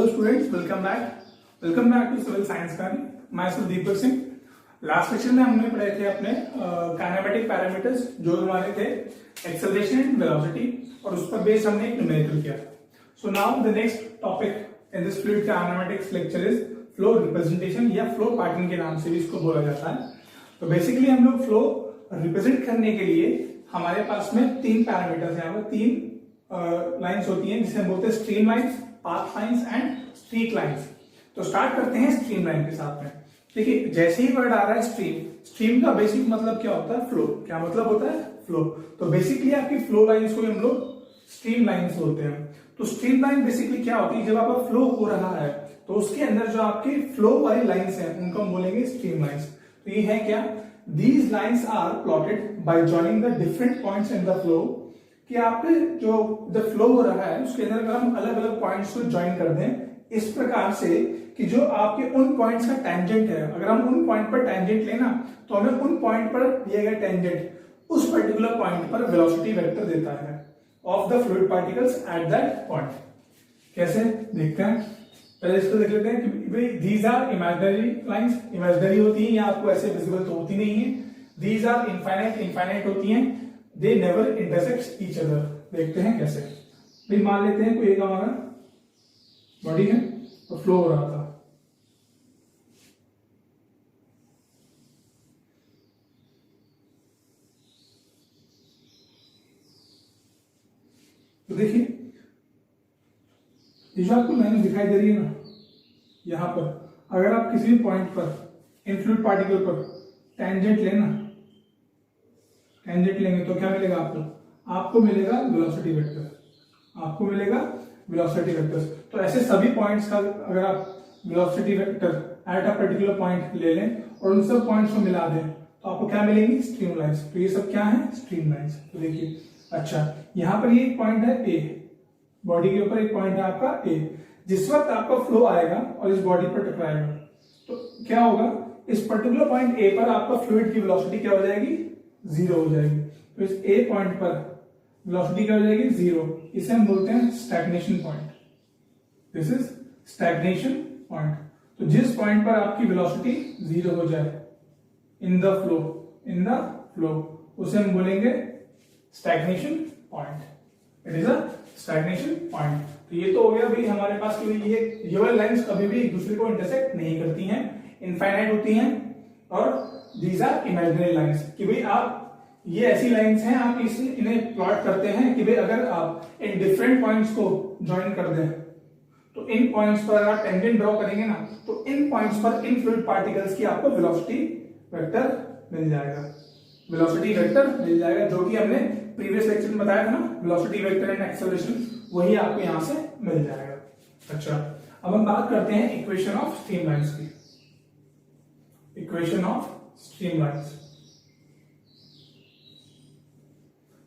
Hello students, welcome back to Civil Science Kani. Myself Deepak Singh. Last session में हमने पढ़े थे अपने काइनेमेटिक पैरामीटर्स जो हमारे थे एक्सेलरेशन एंड वेलोसिटी और उस पर बेस हमने एक न्यूमेरिकल किया। So now the next topic in this fluid kinematics lecture is flow representation या फ्लो पार्टिंग के नाम से भी इसको बोला जाता है। तो बेसिकली हम लोग फ्लो रिप्रेजेंट करने के लिए हमारे पास में तीन पैरामीटर्स हैं, तीन लाइंस होती हैं जिसे हम बोलते हैं stream lines, path lines and streak lines. तो स्टार्ट करते हैं स्ट्रीम लाइन के साथ में। देखिए जैसे ही वर्ड आ रहा है स्ट्रीम का बेसिक मतलब क्या होता है? फ्लो। क्या मतलब होता है? फ्लो। तो बेसिकली आपकी फ्लो लाइंस को हम लोग स्ट्रीम लाइंस बोलते हैं। तो स्ट्रीम लाइन बेसिकली क्या होती है? जब आपका फ्लो हो रहा है तो उसके अंदर जो आपकी फ्लो वाली लाइंस हैं उनको हम बोलेंगे स्ट्रीम लाइंस। तो ये है क्या? These lines are plotted by joining the different points in the flow। कि आपके जो फ्लो हो रहा है उसके अंदर अगर हम अलग अलग पॉइंट्स को ज्वाइन कर दें इस प्रकार से कि जो आपके उन पॉइंट्स का टेंजेंट है, अगर हम उन पॉइंट पर टेंजेंट लेना तो हमें उन पॉइंट पर दिया गया टेंजेंट उस पर्टिकुलर पॉइंट पर वेलोसिटी वेक्टर देता है of the fluid particles at that point. कैसे देखते हैं? पहले इसको देख लेते हैं कि भाई these are imaginary lines. Imaginary होती हैं या आपको ऐसे विजिबल तो होती नहीं है। दीज आर इनफाइनाइट होती हैं। They never intersect each other. देखते हैं कैसे। भाई मान लेते हैं कोई एक हमारा बॉडी है तो फ्लो हो रहा था, तो देखिए ये जो आपको लाइन दिखाई दे रही है ना, यहां पर अगर आप किसी भी पॉइंट पर इन फ्लूइड पार्टिकल पर टेंजेंट लेंगे तो क्या मिलेगा आपको मिलेगा वेलोसिटी वेक्टर। आपको मिलेगा वेलोसिटी वेक्टर। तो ऐसे सभी पॉइंट्स का अगर आप velocity vector at a particular point ले लें और उन सब पॉइंट्स को मिला दें तो आपको क्या मिलेंगी? Stream lines. तो ये सब क्या है? Stream lines. तो देखिए अच्छा यहां पर ये एक पॉइंट है ए, बॉडी के ऊपर एक पॉइंट है आपका ए। जिस वक्त आपका फ्लो आएगा और इस बॉडी पर टकराएगा तो क्या होगा? इस पर्टिकुलर पॉइंट ए पर आपका फ्लूइड की वेलोसिटी क्या हो जाएगी? जीरो हो जाएगी। तो इस ए पॉइंट पर वेलोसिटी क्या हो जाएगी? जीरो। इसे हम बोलते हैं stagnation point. This is stagnation point. तो जिस पॉइंट पर आपकी वेलोसिटी जीरो हो जाए इन द फ्लो उसे हम बोलेंगे stagnation point. It is a stagnation point. तो ये तो हो गया भाई हमारे पास कि ये वाली लाइंस कभी भी एक दूसरे को इंटरसेक्ट नहीं करती हैं, इनफाइनाइट होती हैं। और दीज आर इमेजिनरी लाइंस कि भाई आप ये ऐसी लाइंस हैं आप इन्हें प्लॉट करते हैं कि भाई अगर आप इन डिफरेंट पॉइंट्स को ज्वाइन कर दें तो इन पॉइंट्स पर अगर आप टेंजेंट ड्रॉ करेंगे ना तो इन पॉइंट्स पर इन फ्लूइड पार्टिकल्स की आपको वेलोसिटी वेक्टर मिल जाएगा। वेलोसिटी वेक्टर मिल जाएगा जो कि हमने प्रीवियस लेक्चर में बताया था ना, वेलोसिटी वेक्टर एंड एक्सेलरेशन, वही आपको यहां से मिल जाएगा। अच्छा अब हम बात करते हैं इक्वेशन ऑफ स्ट्रीम लाइंस की। Equation of stream lines.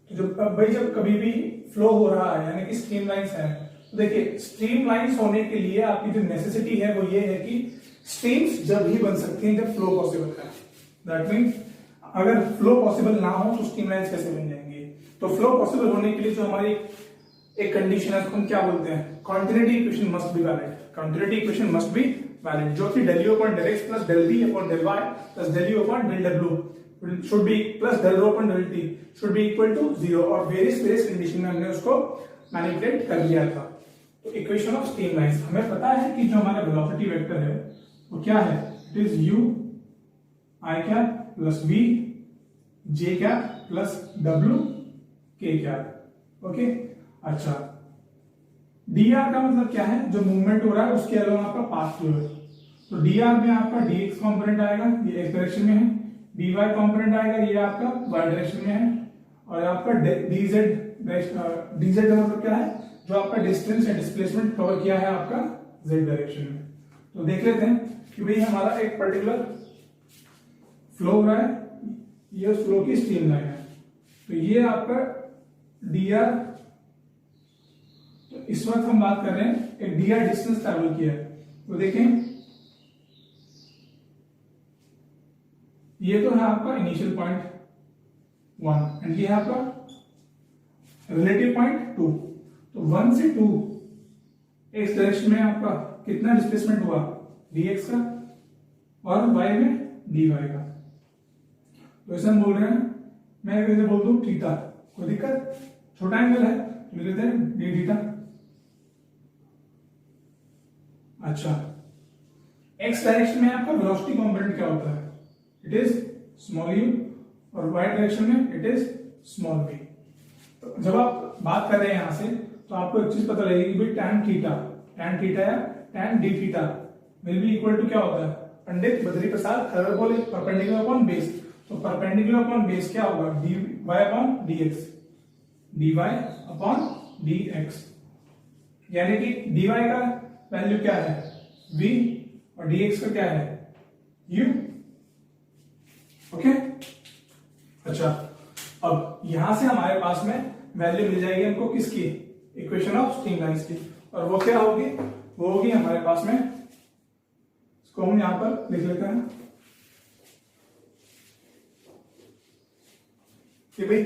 तो जब कभी भी फ्लो हो रहा है यानी कि स्ट्रीम लाइंस है तो देखिए स्ट्रीम लाइंस होने के लिए आपकी जो नेसेसिटी है वो ये है कि स्ट्रीम्स जब ही बन सकती हैं जब फ्लो पॉसिबल है। दैट मीन्स अगर फ्लो पॉसिबल ना हो तो स्ट्रीम लाइंस कैसे बन जाएंगी? तो फ्लो पॉसिबल होने के लिए जो हमारी एक कंडीशन है उसको हम क्या बोलते हैं? Continuity equation must be valid. Continuity equation must be valid जो कि del u upon del x plus del v upon del y plus del u upon del w should be plus del rho upon del t should be equal to 0 और various condition में हमने उसको manipulate कर लिया था। तो equation of stream lines हमें पता है कि जो हमारा वेलोसिटी वेक्टर है वो क्या है? It is u I cap plus v j cap plus w k cap. Okay अच्छा dr का मतलब क्या है? जो मूवमेंट हो रहा है उसके अलावा आपका पाथ फ्लो है। तो dr में आपका dx कंपोनेंट आएगा, ये x डायरेक्शन में है। dy कंपोनेंट आएगा, ये आपका y डायरेक्शन में है। और आपका dz का मतलब क्या है? जो आपका डिस्टेंस या डिस्प्लेसमेंट कवर किया है आपका z डायरेक्शन में। तो देख लेते हैं कि भाई हमारा एक पर्टिकुलर फ्लो हो रहा है, ये उस फ्लो की स्ट्रीम लाइन है। तो ये आपका dr, तो इस वक्त हम बात कर रहे हैं एक dr डिस्टेंस ट्रैवल किया है। तो देखें ये तो है आपका इनिशियल पॉइंट 1 एंड ये है आपका रिलेटिव पॉइंट 2। तो 1 से 2 एक्स डायरेक्शन में आपका कितना डिस्प्लेसमेंट हुआ dx का और y में dy का। तो ऐसे हम बोल रहे हैं, मैं कैसे बोल दूं थीटा, कोई दिक्कत, छोटा एंगल है तो लिख देते हैं डी थीटा। अच्छा, एक्स डायरेक्शन में आपका वेलोसिटी कंपोनेंट क्या होता है, इट इज स्मॉल u, और y डायरेक्शन में इट इज स्मॉल v। तो जब आप बात कर रहे हैं यहां से तो आपको एक चीज पता लगेगी कि भाई tan थीटा या tan d theta will be equal to क्या होता है, पंडित बद्री प्रसाद खरर बोले परपेंडिकुलर अपॉन बेस। तो परपेंडिकुलर अपॉन बेस क्या होगा, dy upon dx, dy upon dx, यानी कि dy का वैल्यू क्या है v और dx का क्या है u। ओके, अच्छा, अब यहां से हमारे पास में वैल्यू मिल जाएगी हमको किसकी, इक्वेशन ऑफ स्ट्रीमलाइंस की, और वो क्या होगी, वो होगी हमारे पास में, इसको हम यहां पर लिख लेते हैं कि भाई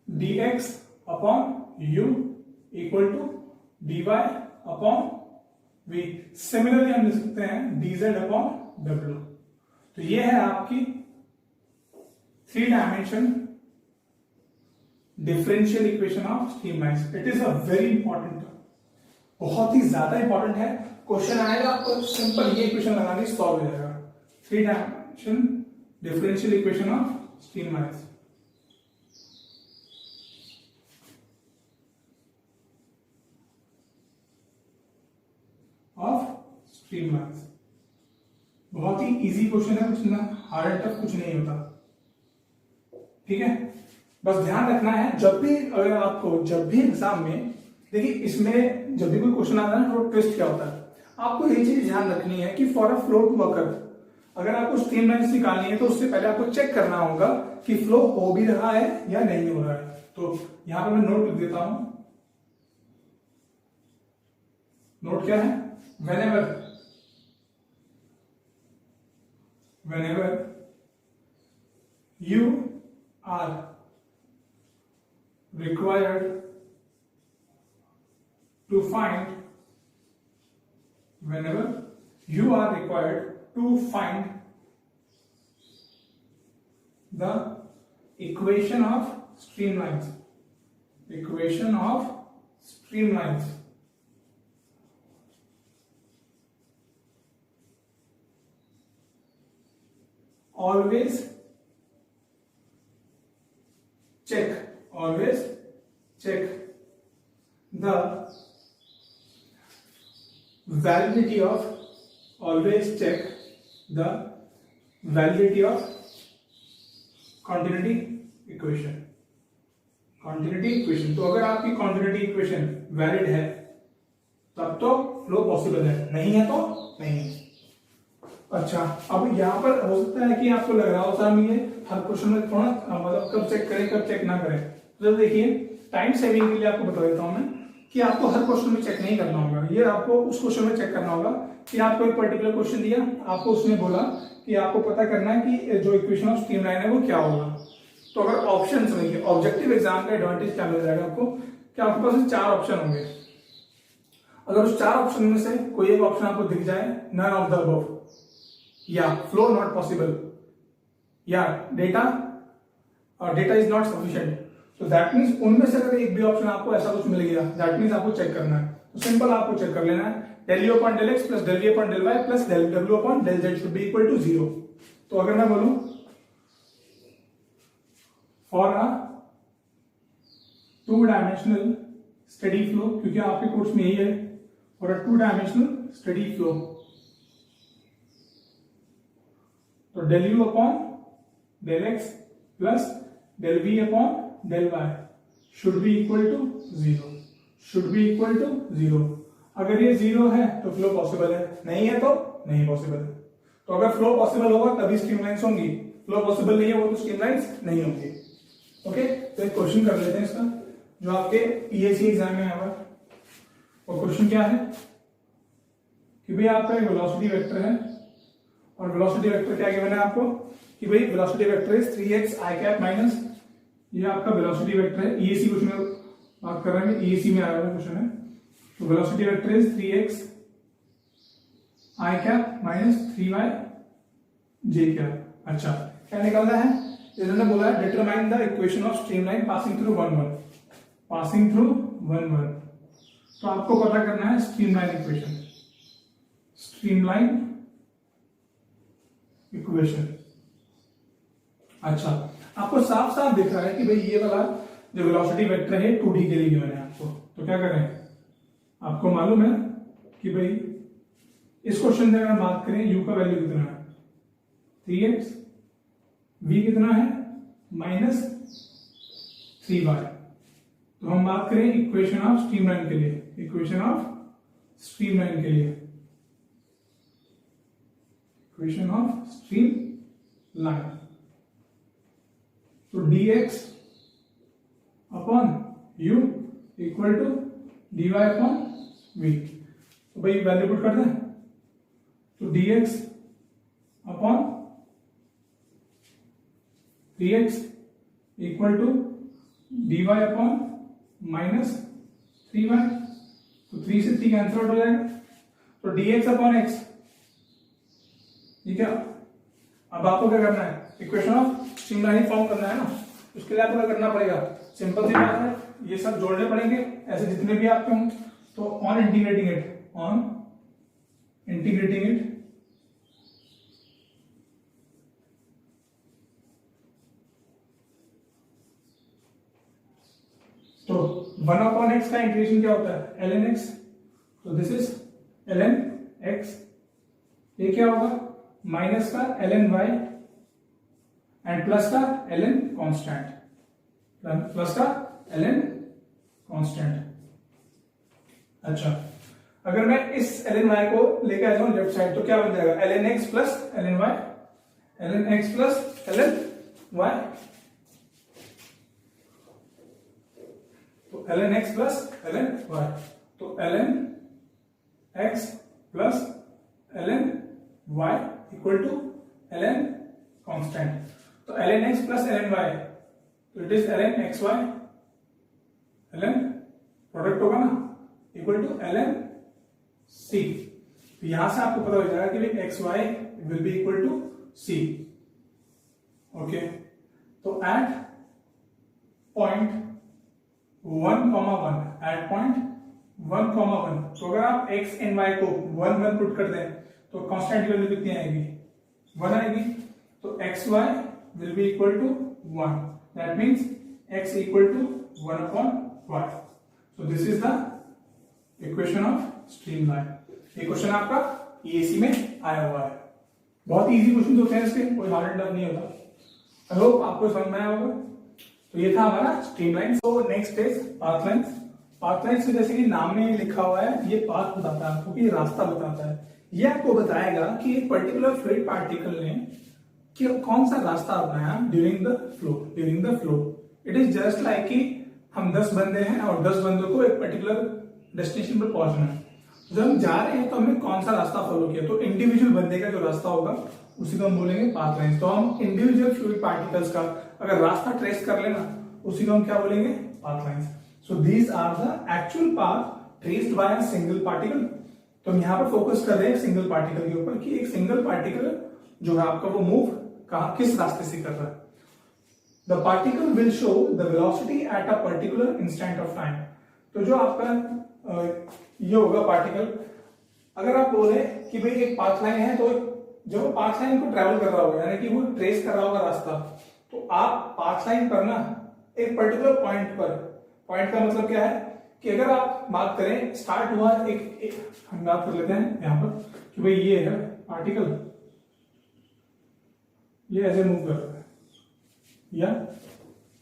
dx upon u equal to dy upon v। Similarly हम लिख सकते हैं dz अपॉन w। तो ये है आपकी 3 dimension differential equation of streamlines. It is a very important, बहुत ही ज्यादा इंपॉर्टेंट है। क्वेश्चन आएगा आपको सिंपल ये इक्वेशन लगाने सॉल्व हो जाएगा। 3 dimension differential equation of streamlines. बहुत ही इजी क्वेश्चन है, कुछ ना हार्ड टफ कुछ नहीं होता, ठीक है। बस ध्यान रखना है जब भी, अगर आपको जब भी एग्जाम में, देखिए इसमें जब भी कोई क्वेश्चन आता है ना, तो ट्विस्ट क्या होता है, आपको ये चीज ध्यान रखनी है कि for a flow to occur, अगर आपको स्ट्रीमलाइंस निकालनी है तो उससे पहले आपको चेक करना होगा कि फ्लो हो भी रहा है या नहीं हो रहा है। तो यहां पर मैं नोट लिख देता हूं, नोट क्या है, whenever you are required to find the equation of streamlines, always check the validity of continuity equation। तो अगर आपकी continuity equation वैलिड है तब तो फ्लो पॉसिबल है, नहीं है तो नहीं। अच्छा, अब यहाँ पर हो सकता है कि आपको लग रहा हो सर ये हर क्वेश्चन में थोड़ा मतलब कब चेक करें कब चेक ना करें। तो देखिए टाइम सेविंग के लिए आपको बता देता हूं मैं कि आपको हर क्वेश्चन में चेक नहीं करना होगा, ये आपको उस क्वेश्चन में चेक करना होगा कि आपको एक पर्टिकुलर क्वेश्चन दिया, आपको उसने बोला कि आपको पता करना है कि जो इक्वेशन ऑफ स्ट्रीमलाइन है वो क्या होगा। तो अगर ऑप्शन समझिए, ऑब्जेक्टिव एग्जाम का एडवांटेज क्या मिल जाएगा आपको कि आपके पास 4 ऑप्शन होंगे, अगर उस 4 ऑप्शन में से कोई एक ऑप्शन आपको दिख जाए, नन ऑफ द अबव, या फ्लो नॉट पॉसिबल, या डेटा इज नॉट सफिशिएंट, तो दैट मींस उनमें से अगर एक भी ऑप्शन आपको ऐसा कुछ मिल गया, दैट मींस आपको चेक करना है। तो सिंपल आपको चेक कर लेना है, del u upon del x plus del v upon del y plus del w upon del z should be equal to 0। तो अगर मैं बोलूं for a 2 dimensional steady flow, क्योंकि आपके कोर्स में यही है, for a 2 dimensional steady flow, तो del u upon del x plus del v upon del y should be equal to 0। अगर ये 0 है तो फ्लो पॉसिबल है, नहीं है तो नहीं पॉसिबल है। तो अगर फ्लो पॉसिबल होगा तभी स्ट्रीमलाइंस होंगी, फ्लो पॉसिबल नहीं है वो तो स्ट्रीमलाइंस नहीं होंगी। ओके, तो एक क्वेश्चन कर लेते हैं इसका जो आपके पीएससी एग्जाम में आया। और क्वेश्चन क्या है कि भाई आपका एक वेलोसिटी वेक्टर है, और वेलोसिटी वेक्टर क्या गिवन है आपको कि भाई velocity vector is 3x i cap minus, ये आपका वेलोसिटी वेक्टर है। ईएसी क्वेश्चन में बात कर रहे हैं, ईएसी में आया हुआ क्वेश्चन है। तो velocity vector is 3x i cap minus 3y j cap. अच्छा, क्या निकालना है? इन्होंने बोला है determine the equation of streamline passing through 1 1, passing through 1 1। तो आपको पता करना है स्ट्रीमलाइन इक्वेशन, स्ट्रीमलाइन इक्वेशन। अच्छा, आपको साफ साफ दिख रहा है कि भाई ये वाला जो वेलोसिटी वेक्टर है 2D के लिए गिवन है आपको, तो क्या करें? आपको मालूम है कि भाई इस क्वेश्चन में अगर बात करें u का वैल्यू कितना है 3x, v कितना है माइनस 3y। तो हम बात करें इक्वेशन ऑफ स्ट्रीमलाइन के लिए, इक्वेशन ऑफ स्ट्रीमलाइन के लिए, इक्वेशन ऑफ स्ट्रीमलाइन। तो dx upon u equal to dy upon v। तो भाई वैल्यू पुट कर दें, तो dx upon 3x equal to dy upon minus 3y। तो 3 से 3 कैंसिल आउट हो जाएगा, तो dx अपॉन x। ठीक है, अब आपको क्या करना है? इक्वेशन ऑफ स्ट्रीमलाइन फॉर्म करना है ना, उसके लिए आपको क्या करना पड़ेगा? सिंपल सी बात है, ये सब जोड़ने पड़ेंगे ऐसे जितने भी आपके हों। तो on integrating it, on integrating it, तो 1 अपॉन एक्स का इंटीग्रेशन क्या होता है? ln x। तो दिस इज ln x। ये क्या होगा? माइनस का ln y एंड प्लस का ln कांस्टेंट, प्लस का ln कांस्टेंट। अच्छा, अगर मैं इस ln y को लेकर आ जाऊं लेफ्ट साइड तो क्या बन जाएगा? ln x plus ln y, ln x plus ln y। तो ln x plus ln y, तो ln x plus ln y equal to ln constant. तो ln x plus ln y, तो it is ln xy, ln product होगा ना, equal to ln c। तो यहां से आपको पता हो जाएगा कि भाई xy will be equal to c। Okay, तो एट पॉइंट 1,1, एट पॉइंट 1,1, तो अगर आप x एंड y को 1 1 पुट कर दें तो कांस्टेंट की वैल्यू कितनी आएगी? 1 आएगी। तो xy will be equal to 1, that means x equal to 1 upon y। so this is the equation of streamline। ये क्वेश्चन आपका EAC में आया हुआ है, बहुत इजी क्वेश्चन होते हैं इसके, कोई हार्ड टफ नहीं होता। आई होप आपको समझ में आया होगा। तो ये था हमारा स्ट्रीमलाइन। तो नेक्स्ट इज पाथलाइन। पाथलाइन से जैसे कि नाम में लिखा हुआ है, ये पाथ बताता है आपको, कि रास्ता बताता है। ये आपको बताएगा कि एक पर्टिकुलर फ्लूइड पार्टिकल ने कि कौन सा रास्ता अपनाया during the flow, during the flow. It is just like कि हम 10 बंदे हैं और 10 बंदों को एक पर्टिकुलर डेस्टिनेशन पर पहुंचना है। जब हम जा रहे हैं तो हमने कौन सा रास्ता फॉलो किया, तो इंडिविजुअल बंदे का जो रास्ता होगा उसी को हम बोलेंगे पाथ लाइन। तो हम इंडिविजुअल फ्लूइड पार्टिकल्स का अगर रास्ता ट्रेस कर लेना, उसी को हम क्या बोलेंगे? Path lines. So these are the actual path traced by a single particle. तो हम यहाँ पर फोकस कर रहे हैं सिंगल पार्टिकल के ऊपर, कि एक सिंगल पार्टिकल जो है आपका वो मूव कहां, किस रास्ते से कर रहा है। The particle will show the velocity at a particular instant of time. तो जो आपका ये होगा पार्टिकल, अगर आप बोले कि भाई एक पाथ लाइन है, तो जो पाथ लाइन को ट्रेवल कर रहा होगा, यानी कि वो ट्रेस कर रहा होगा रास्ता, तो आप पाथ लाइन पर ना एक पर्टिकुलर पॉइंट पर, पॉइंट का मतलब क्या है कि अगर आप बात करें स्टार्ट हुआ एक हम बात कर लेते हैं यहां पर कि भाई ये है पार्टिकल, ये ऐसे मूव कर रहा है, या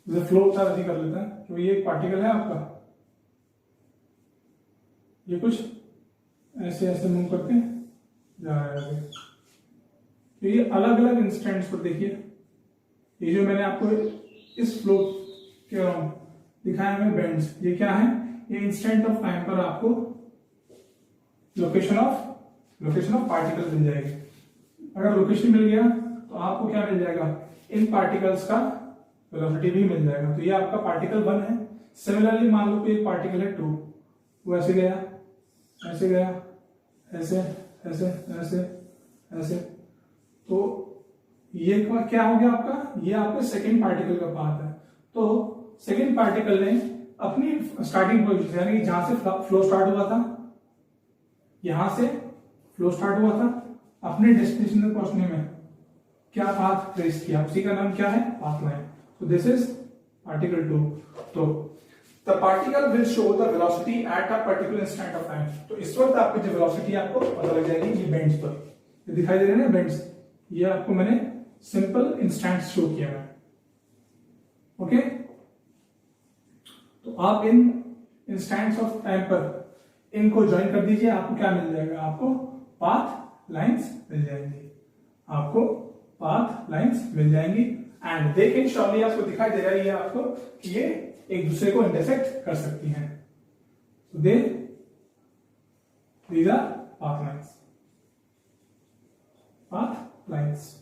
जैसे फ्लो होता है कर लेते हैं कि ये एक पार्टिकल है आपका, ये कुछ ऐसे ऐसे मूव करके जा रहा है आगे। तो ये अलग अलग इंस्टेंट्स पर देखिए, ये जो मैंने आपको इस फ्लो के अराउंड दिखाया हमें बेंड्स, ये क्या है? ये इंस्टेंट ऑफ टाइम पर आपको लोकेशन ऑफ पार्टिकल मिल जाएगी। अगर लोकेशन मिल गया तो आपको क्या मिल जाएगा? इन पार्टिकल्स का वेलोसिटी भी मिल जाएगा। तो ये आपका पार्टिकल 1 है। सिमिलरली मान लो कि एक पार्टिकल है 2, वो ऐसे गया, ऐसे गया, ऐसे ऐसे ऐसे ऐसे। तो ये क्या हो गया आपका, ये आपके सेकेंड पार्टिकल का पाथ है। तो सेकेंड पार्टिकल ने अपनी स्टार्टिंग पोजीशन यानी जहां से फ्लो स्टार्ट हुआ था, यहां से फ्लो स्टार्ट हुआ था, अपने डेस्टिनेशन तक पहुंचने में क्या पाथ ट्रेस किया, उसी का नाम क्या है, path line. So this is particle 2। तो the particle will show the velocity at a particular instant of time. तो इस वक्त आपकी जो वेलोसिटी आपको पता लग जाएगी, ये बेंड्स पर ये दिखाई दे रहे हैं ना बेंड्स, ये आपको मैंने सिंपल इंस्टेंट्स शो किया है। ओके, तो आप इन इंस्टेंट्स ऑफ टाइम पर इनको ज्वाइन कर दीजिए, आपको क्या मिल जाएगा, आपको पाथ लाइंस मिल जाएंगी, आपको पाथ लाइंस मिल जाएंगी। एंड दे कैन श्योरली, आपको दिखाई दे रहा है आपको कि ये एक दूसरे को इंटरसेक्ट कर सकती हैं। तो these our path lines, path lines.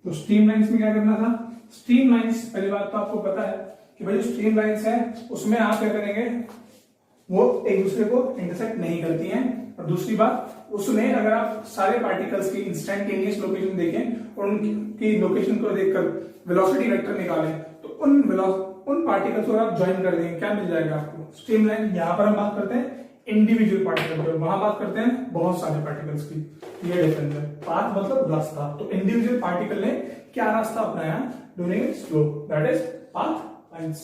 तो स्ट्रीम लाइंस में क्या करना था, स्ट्रीम लाइंस पहली बात तो आपको पता है कि भाई जो स्ट्रीम लाइंस है उसमें आप क्या करेंगे, वो एक दूसरे को इंटरसेक्ट नहीं करती हैं। और दूसरी बात, उसमें अगर आप सारे पार्टिकल्स की इंस्टेंटेनियस लोकेशन देखें और उनकी लोकेशन को देखकर वेलोसिटी वेक्टर निकालें, तो उन पार्टिकल्स को आप ज्वाइन कर देंगे, क्या मिल जाएगा आपको, स्ट्रीमलाइन। यहां पर हम बात करते हैं इंडिविजुअल पार्टिकल की, वहां बात करते हैं बहुत सारे पार्टिकल्स की। ये डिफरेंस है, पाथ मतलब रास्ता। तो इंडिविजुअल पार्टिकल ने क्या रास्ता अपनाया during its flow, that is path lines.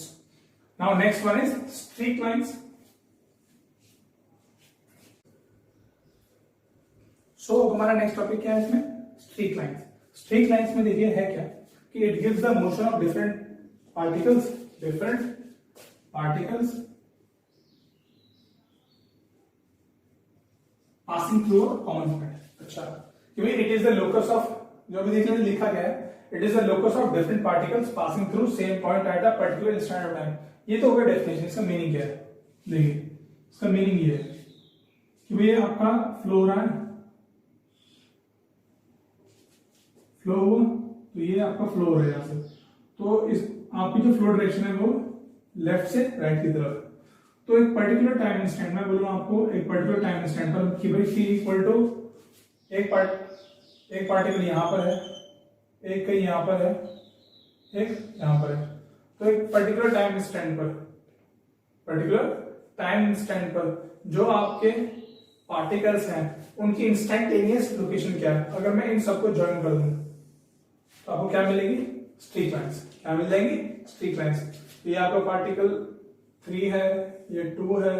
Now next one is streak lines. So हमारा नेक्स्ट टॉपिक क्या है इसमें, स्ट्रीक लाइंस। स्ट्रीक लाइंस में देखिए है क्या कि it gives the motion of different particles passing through a common point. अच्छा, क्योंकि it is the locus of, जो भी देखिए लिखा गया है, it is the locus of different particles passing through same point at a particular instant of time. ये तो हो गया डेफिनेशन। इसका मीनिंग क्या है, देखिए इसका मीनिंग ये है कि भाई आपका फ्लो हो रहा है, फ्लो हुआ, तो ये आपका फ्लो हो रहा है यहां से, तो इस आपकी जो फ्लो डायरेक्शन है वो लेफ्ट से राइट की तरफ। तो एक पर्टिकुलर टाइम इंस्टेंट, मैं बोलूँ आपको एक पर्टिकुलर टाइम इंस्टेंट पर कि भाई टी इक्वल टू एक पार्टिकल यहां पर है, एक कहीं यहां पर है, एक यहां पर है। तो एक पर्टिकुलर टाइम इंस्टेंट पर जो आपके पार्टिकल्स हैं उनकी इंस्टेंटेनियस लोकेशन क्या है, अगर मैं इन सबको ज्वाइन कर दूं तो आपको क्या मिलेगी, स्ट्रीक लाइंस। क्या मिल जाएगी, स्ट्रीक लाइंस। ये आपका पार्टिकल 3 है, ये 2 है,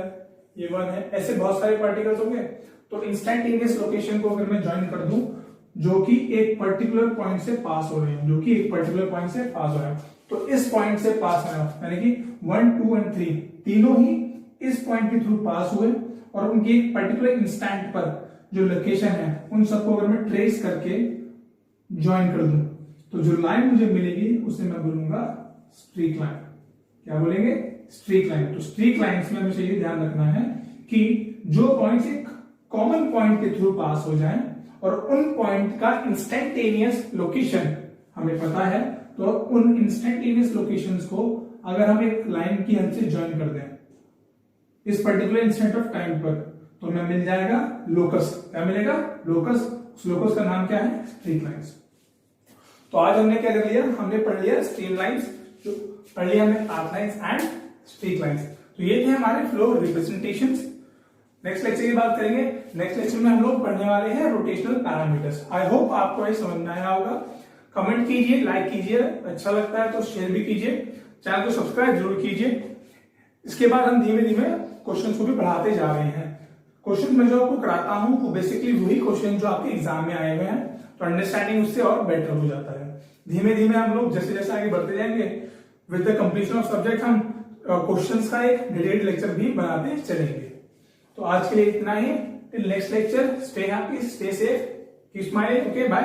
ये 1 है, ऐसे बहुत सारे पार्टिकल्स होंगे। तो इंस्टेंटेनियस लोकेशन को अगर मैं ज्वाइन कर दूं जो कि एक पर्टिकुलर पॉइंट से पास हो रहे हैं, तो इस पॉइंट से पास है, यानी कि 1, 2 एंड 3 तीनों ही इस पॉइंट के थ्रू पास हुए, और उनकी एक पर्टिकुलर इंस्टेंट पर जो लोकेशन है उन सबको अगर मैं ट्रेस करके ज्वाइन कर दूं तो जो लाइन मुझे मिलेगी उसे मैं बोलूंगा स्ट्रीक लाइन। क्या बोलेंगे, स्ट्रीक लाइन। तो स्ट्रीक लाइंस में हमें ये ध्यान रखना है कि जो पॉइंट्स एक कॉमन पॉइंट के थ्रू पास हो जाएं और उन पॉइंट का इंस्टेंटेनियस लोकेशन हमें पता है, तो उन इंस्टेंटेनियस लोकेशंस को अगर हम एक लाइन की हेल्प से ज्वाइन कर दें इस पर्टिकुलर इंस्टेंट ऑफ टाइम पर, तो हमें मिल जाएगा लोकस। क्या मिलेगा, लोकस। उस लोकस का नाम क्या है, स्ट्रीक लाइंस। तो आज हमने क्या कर लिया, हमने पढ़ लिया स्ट्रीम लाइंस, जो पढ़ लिया हमने path lines and streak lines. तो ये थे हमारे फ्लो रिप्रेजेंटेशंस। नेक्स्ट लेक्चर की बात करेंगे। नेक्स्ट लेक्चर में हम लोग पढ़ने वाले हैं रोटेशनल पैरामीटर्स। आई होप आपको ये समझ में आया होगा। कमेंट कीजिए, लाइक कीजिए, अच्छा लगता है तो शेयर भी कीजिए, चैनल को सब्सक्राइब जरूर कीजिए। इसके बाद हम धीमे धीमे क्वेश्चन को भी बढ़ाते जा रहे हैं। क्वेश्चन में जो आपको कराता हूं वो बेसिकली वही क्वेश्चन जो आपके एग्जाम में आए हुए हैं, तो अंडरस्टैंडिंग उससे और बेटर हो जाता है। धीमे धीमे हम लोग जैसे जैसे आगे बढ़ते जाएंगे with the completion of subject हम क्वेश्चंस का एक डिटेल्ड लेक्चर भी बनाते चलेंगे। तो आज के लिए इतना ही। Till next lecture, stay happy, stay safe, keep smiling. Okay, bye.